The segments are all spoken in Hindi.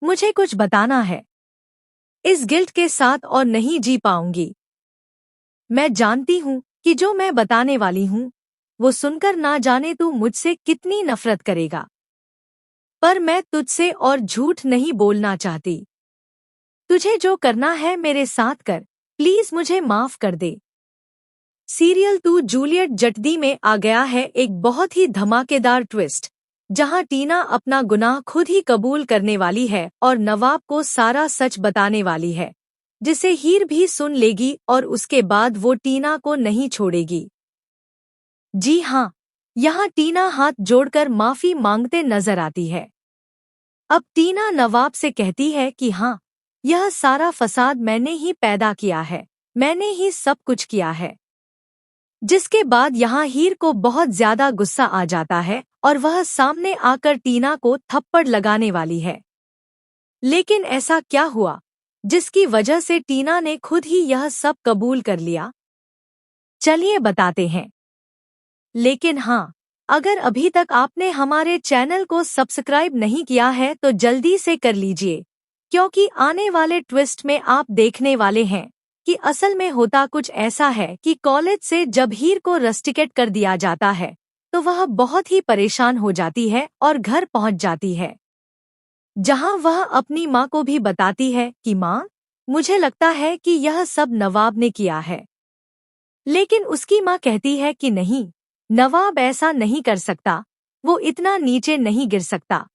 मुझे कुछ बताना है। इस गिल्ट के साथ और नहीं जी पाऊंगी। मैं जानती हूँ कि जो मैं बताने वाली हूँ वो सुनकर ना जाने तू मुझसे कितनी नफरत करेगा। पर मैं तुझसे और झूठ नहीं बोलना चाहती। तुझे जो करना है मेरे साथ कर, प्लीज मुझे माफ कर दे। सीरियल तू जूलियट जट्दी में आ गया है एक बहुत ही धमाकेदार ट्विस्ट, जहां टीना अपना गुनाह खुद ही कबूल करने वाली है और नवाब को सारा सच बताने वाली है, जिसे हीर भी सुन लेगी और उसके बाद वो टीना को नहीं छोड़ेगी। जी हाँ, यहाँ टीना हाथ जोड़कर माफी मांगते नजर आती है। अब टीना नवाब से कहती है कि हाँ, यह सारा फसाद मैंने ही पैदा किया है, मैंने ही सब कुछ किया है। जिसके बाद यहाँ हीर को बहुत ज्यादा गुस्सा आ जाता है और वह सामने आकर टीना को थप्पड़ लगाने वाली है। लेकिन ऐसा क्या हुआ जिसकी वजह से टीना ने खुद ही यह सब कबूल कर लिया? चलिए बताते हैं। लेकिन हाँ, अगर अभी तक आपने हमारे चैनल को सब्सक्राइब नहीं किया है तो जल्दी से कर लीजिए, क्योंकि आने वाले ट्विस्ट में आप देखने वाले हैं कि असल में होता कुछ ऐसा है कि कॉलेज से जब हीर को रस्टिकेट कर दिया जाता है तो वह बहुत ही परेशान हो जाती है और घर पहुंच जाती है, जहां वह अपनी माँ को भी बताती है कि माँ, मुझे लगता है कि यह सब नवाब ने किया है। लेकिन उसकी माँ कहती है कि नहीं, नवाब ऐसा नहीं कर सकता, वो इतना नीचे नहीं गिर सकता।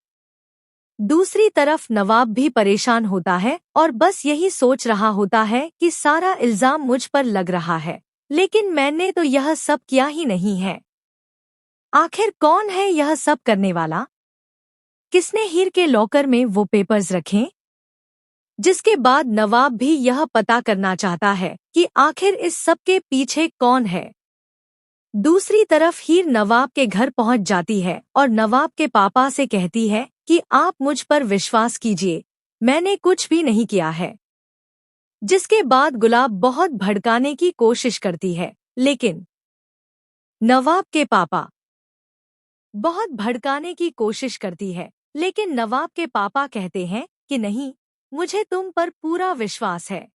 दूसरी तरफ नवाब भी परेशान होता है और बस यही सोच रहा होता है कि सारा इल्जाम मुझ पर लग रहा है, लेकिन मैंने तो यह सब किया ही नहीं है। आखिर कौन है यह सब करने वाला? किसने हीर के लॉकर में वो पेपर्स रखे? जिसके बाद नवाब भी यह पता करना चाहता है कि आखिर इस सब के पीछे कौन है। दूसरी तरफ हीर नवाब के घर पहुंच जाती है और नवाब के पापा से कहती है कि आप मुझ पर विश्वास कीजिए, मैंने कुछ भी नहीं किया है। जिसके बाद गुलाब बहुत भड़काने की कोशिश करती है, लेकिन नवाब के पापा बहुत भड़काने की कोशिश करती है, लेकिन नवाब के पापा कहते हैं कि नहीं, मुझे तुम पर पूरा विश्वास है।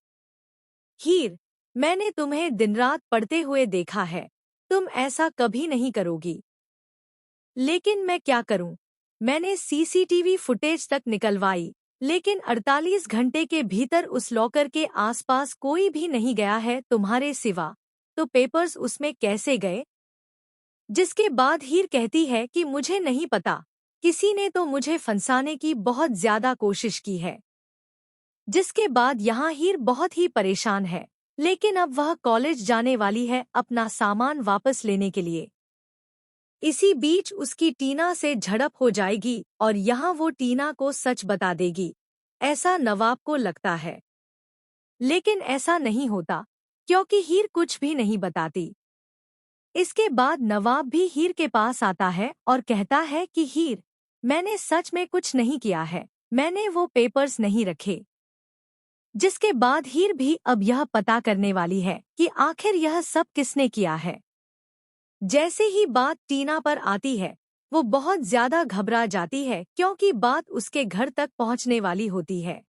हीर, मैंने तुम्हें दिन रात पढ़ते हुए देखा है, तुम ऐसा कभी नहीं करोगी। लेकिन मैं क्या करूं? मैंने सीसीटीवी फुटेज तक निकलवाई, लेकिन 48 घंटे के भीतर उस लॉकर के आसपास कोई भी नहीं गया है तुम्हारे सिवा, तो पेपर्स उसमें कैसे गए? जिसके बाद हीर कहती है कि मुझे नहीं पता, किसी ने तो मुझे फंसाने की बहुत ज्यादा कोशिश की है। जिसके बाद यहाँ हीर बहुत ही परेशान है, लेकिन अब वह कॉलेज जाने वाली है अपना सामान वापस लेने के लिए। इसी बीच उसकी टीना से झड़प हो जाएगी और यहाँ वो टीना को सच बता देगी, ऐसा नवाब को लगता है। लेकिन ऐसा नहीं होता, क्योंकि हीर कुछ भी नहीं बताती। इसके बाद नवाब भी हीर के पास आता है और कहता है कि हीर, मैंने सच में कुछ नहीं किया है, मैंने वो पेपर्स नहीं रखे। जिसके बाद हीर भी अब यह पता करने वाली है कि आखिर यह सब किसने किया है। जैसे ही बात टीना पर आती है, वो बहुत ज्यादा घबरा जाती है क्योंकि बात उसके घर तक पहुंचने वाली होती है।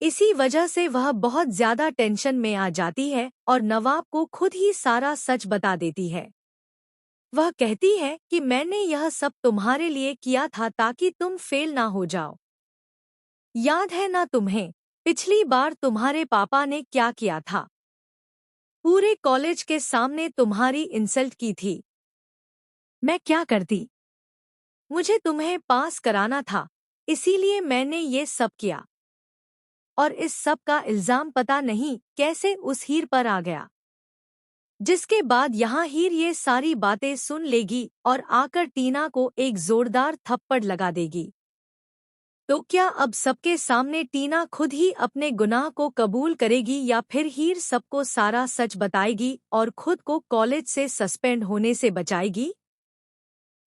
इसी वजह से वह बहुत ज्यादा टेंशन में आ जाती है और नवाब को खुद ही सारा सच बता देती है। वह कहती है कि मैंने यह सब तुम्हारे लिए किया था ताकि तुम फेल ना हो जाओ। याद है ना तुम्हें, पिछली बार तुम्हारे पापा ने क्या किया था? पूरे कॉलेज के सामने तुम्हारी इंसल्ट की थी। मैं क्या करती? मुझे तुम्हें पास कराना था, इसीलिए मैंने ये सब किया। और इस सब का इल्जाम पता नहीं कैसे उस हीर पर आ गया। जिसके बाद यहाँ हीर ये सारी बातें सुन लेगी और आकर टीना को एक जोरदार थप्पड़ लगा देगी। तो क्या अब सबके सामने टीना खुद ही अपने गुनाह को कबूल करेगी या फिर हीर सबको सारा सच बताएगी और खुद को कॉलेज से सस्पेंड होने से बचाएगी?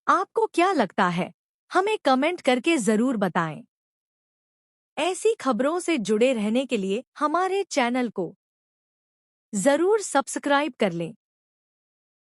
आपको क्या लगता है? हमें कमेंट करके जरूर बताएं। ऐसी खबरों से जुड़े रहने के लिए हमारे चैनल को जरूर सब्सक्राइब कर लें।